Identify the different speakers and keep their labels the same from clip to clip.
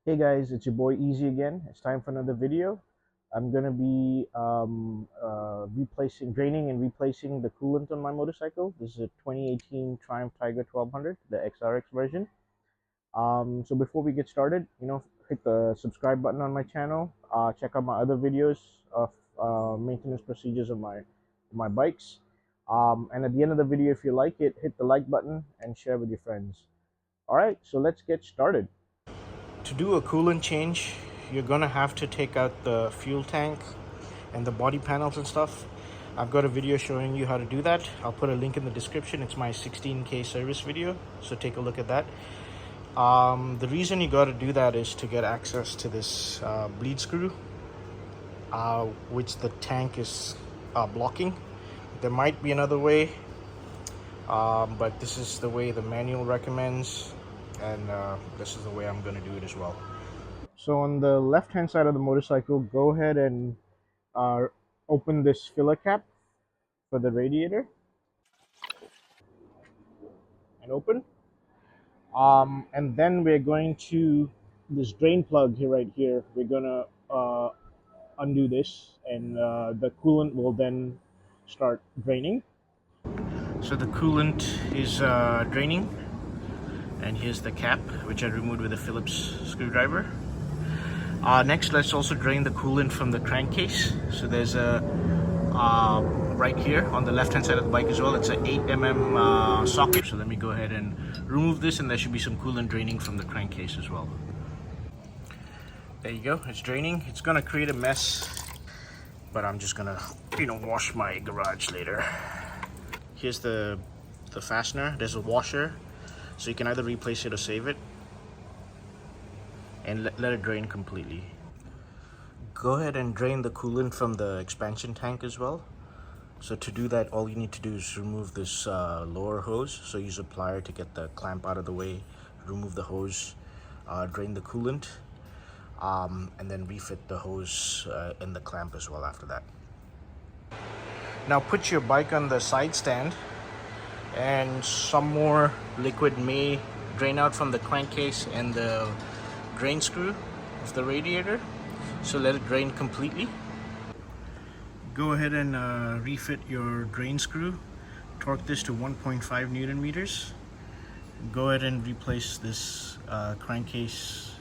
Speaker 1: Hey guys, it's your boy Easy again. It's time for another video. I'm gonna be draining and replacing the coolant on my motorcycle. This is a 2018 Triumph Tiger 1200, the XRX version. So before we get started, hit the subscribe button on my channel. Check out my other videos of maintenance procedures of my bikes. And at the end of the video, if you like it, hit the like button and share with your friends. All right, so let's get started. To do a coolant change, you're gonna have to take out the fuel tank and the body panels and stuff. I've got a video showing you how to do that. I'll put a link in the description. It's my 16K service video, so take a look at that. The reason you got to do that is to get access to this bleed screw, which the tank is blocking. There might be another way, but this is the way the manual recommends, and this is the way I'm going to do it as well. So on the left hand side of the motorcycle, go ahead and uh, open this filler cap for the radiator and open. And then we're going to this drain plug here, right here. We're gonna undo this, and the coolant will then start draining. So the coolant is draining, and here's the cap, which I removed with a Phillips screwdriver. Next, let's also drain the coolant from the crankcase. So there's a right here on the left hand side of the bike as well. It's an 8 mm socket. So let me go ahead and remove this, and there should be some coolant draining from the crankcase as well. There you go, it's draining. It's gonna create a mess, but I'm just gonna wash my garage later. Here's the fastener. There's a washer, so you can either replace it or save it, and let it drain completely. Go ahead and drain the coolant from the expansion tank as well. So to do that, all you need to do is remove this lower hose. So use a plier to get the clamp out of the way, remove the hose, drain the coolant, and then refit the hose and the clamp as well after that. Now put your bike on the side stand, and some more liquid may drain out from the crankcase and the drain screw of the radiator. So let it drain completely. Go ahead and refit your drain screw. Torque this to 1.5 Newton meters. Go ahead and replace this crankcase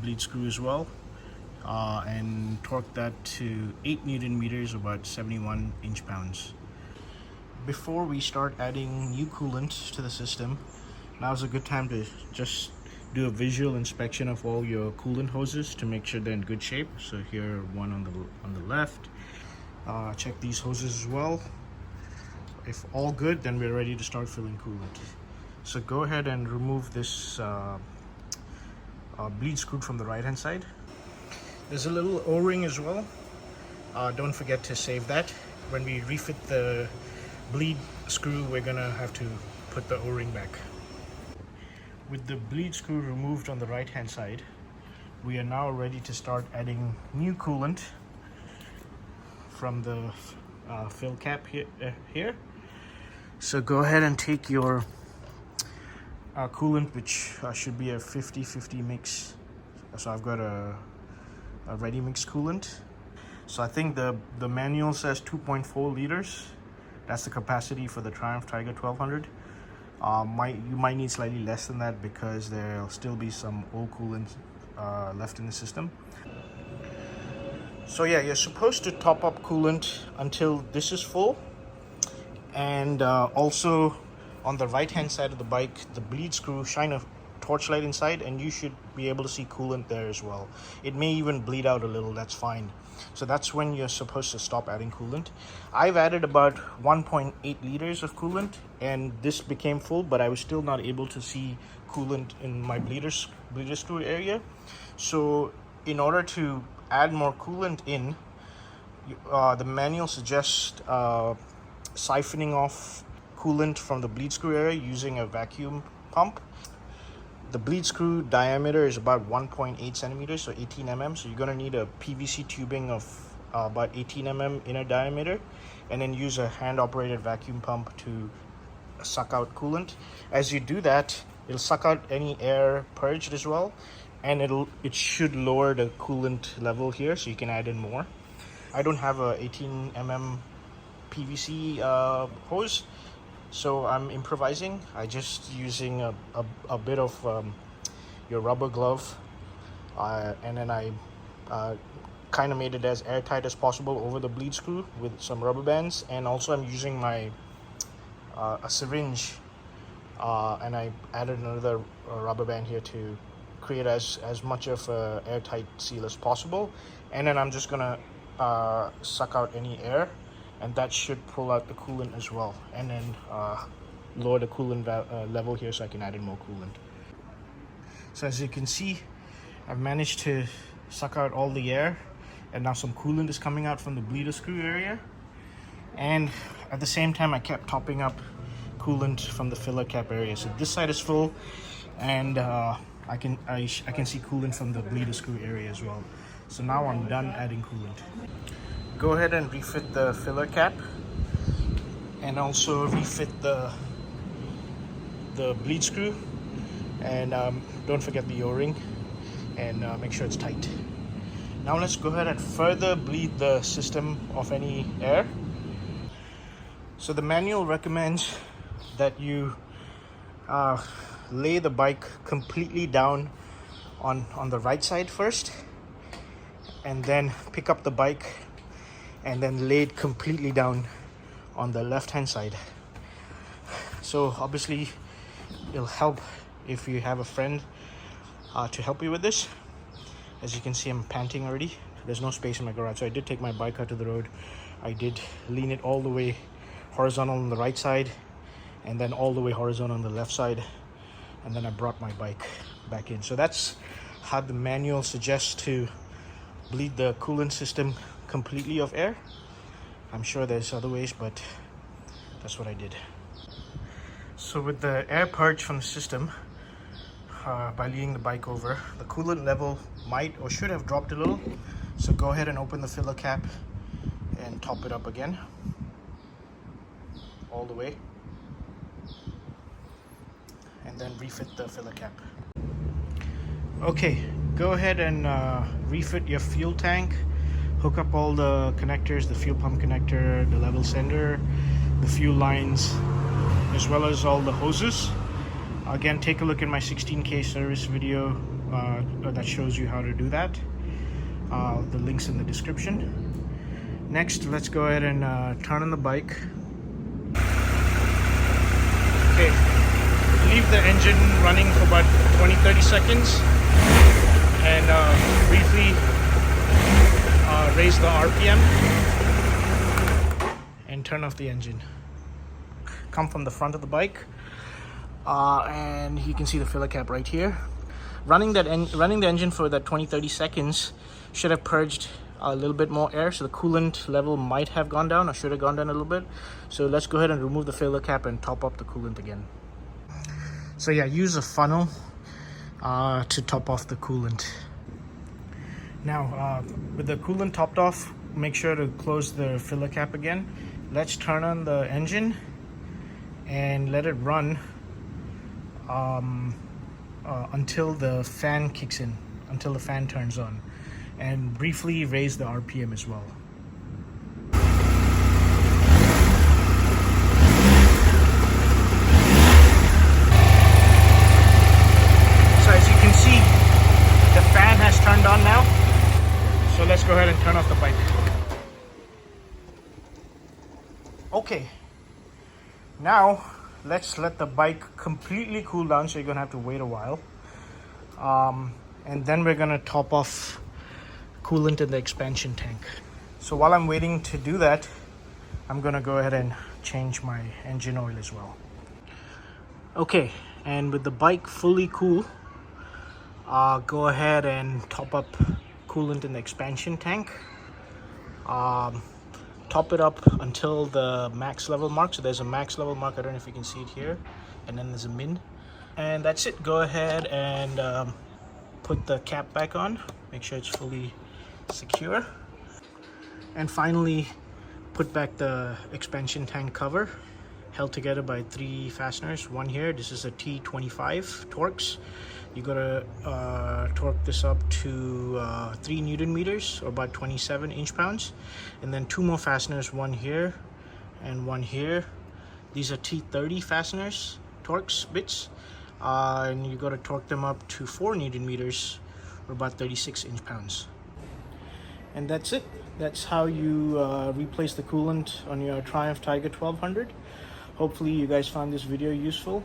Speaker 1: bleed screw as well, and torque that to 8 Newton meters, about 71 inch-pounds. Before we start adding new coolant to the system, now's a good time to just do a visual inspection of all your coolant hoses to make sure they're in good shape. So here, one on the left. Check these hoses as well. If all good, then we're ready to start filling coolant. So go ahead and remove this bleed screw from the right hand side. There's a little O-ring as well. Don't forget to save that. When we refit the bleed screw, we're gonna have to put the O-ring back. With the bleed screw removed on the right hand side, we are now ready to start adding new coolant from the fill cap here. So go ahead and take your coolant, which should be a 50-50 mix. So I've got a ready mix coolant. So I think the manual says 2.4 liters. That's the capacity for the Triumph Tiger 1200. You might need slightly less than that because there'll still be some old coolant left in the system. So yeah, you're supposed to top up coolant until this is full, and also on the right hand side of the bike, the bleed screw, shine a torchlight inside and you should be able to see coolant there as well. It may even bleed out a little, that's fine. So that's when you're supposed to stop adding coolant. I've added about 1.8 liters of coolant and this became full, but I was still not able to see coolant in my bleeder screw area. So in order to add more coolant in, the manual suggests siphoning off coolant from the bleed screw area using a vacuum pump. The bleed screw diameter is about 1.8 centimeters, so 18 mm. So you're going to need a PVC tubing of about 18 mm inner diameter, and then use a hand-operated vacuum pump to suck out coolant. As you do that, it'll suck out any air purged as well, and it should lower the coolant level here, so you can add in more. I don't have a 18 mm PVC hose, so I'm improvising. I just using a bit of your rubber glove, and then I kind of made it as airtight as possible over the bleed screw with some rubber bands, and also I'm using my a syringe, and I added another rubber band here to create as much of a airtight seal as possible. And then I'm just gonna suck out any air, and that should pull out the coolant as well, and then lower the coolant level here so I can add in more coolant. So as you can see, I've managed to suck out all the air, and now some coolant is coming out from the bleeder screw area. And at the same time, I kept topping up coolant from the filler cap area. So this side is full, and I can see coolant from the bleeder screw area as well. So now I'm done adding coolant. Go ahead and refit the filler cap, and also refit the bleed screw, and don't forget the O-ring, and make sure it's tight. Now let's go ahead and further bleed the system of any air. So the manual recommends that you lay the bike completely down on the right side first, and then pick up the bike and then lay it completely down on the left hand side. So obviously it'll help if you have a friend to help you with this. As you can see, I'm panting already. There's no space in my garage, so I did take my bike out to the road. I did lean it all the way horizontal on the right side, and then all the way horizontal on the left side, and then I brought my bike back in. So that's how the manual suggests to bleed the coolant system completely of air. I'm sure there's other ways, but that's what I did. So with the air purge from the system, by leaning the bike over, the coolant level might or should have dropped a little. So go ahead and open the filler cap and top it up again all the way, and then refit the filler cap. Okay, go ahead and refit your fuel tank. Hook up all the connectors, the fuel pump connector, the level sender, the fuel lines, as well as all the hoses. Again, take a look at my 16K service video that shows you how to do that. The link's in the description. Next, let's go ahead and turn on the bike. Okay, leave the engine running for about 20-30 seconds, and briefly raise the RPM and turn off the engine. Come from the front of the bike, and you can see the filler cap right here. Running the engine for that 20-30 seconds should have purged a little bit more air, so the coolant level might have gone down, or should have gone down a little bit. So let's go ahead and remove the filler cap and top up the coolant again. So yeah, use a funnel to top off the coolant. Now with the coolant topped off, make sure to close the filler cap again. Let's turn on the engine and let it run until the fan kicks in, until the fan turns on, and briefly raise the RPM as well. So as you can see, the fan has turned on now. So let's go ahead and turn off the bike. Okay, now let's let the bike completely cool down, so you're gonna have to wait a while, and then we're gonna top off coolant in the expansion tank. So while I'm waiting to do that, I'm gonna go ahead and change my engine oil as well. Okay, and with the bike fully cool, go ahead and top up coolant in the expansion tank. Top it up until the max level mark. So there's a max level mark, I don't know if you can see it here, and then there's a min, and that's it. Go ahead and put the cap back on, make sure it's fully secure, and finally put back the expansion tank cover, held together by 3 fasteners. One here, this is a T25 Torx. You gotta torque this up to 3 Newton meters, or about 27 inch-pounds, and then 2 more fasteners, one here and one here. These are T30 fasteners, Torx bits, and you got to torque them up to 4 Newton meters, or about 36 inch-pounds. And that's it. That's how you replace the coolant on your Triumph Tiger 1200. Hopefully you guys found this video useful.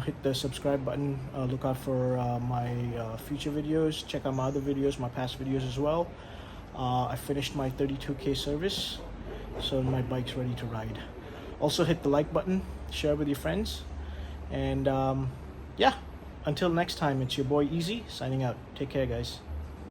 Speaker 1: Hit the subscribe button. Look out for my future videos. Check out my other videos, my past videos as well. I finished my 32K service, so my bike's ready to ride. Also hit the like button, share with your friends, and yeah, until next time, it's your boy Easy signing out. Take care, guys.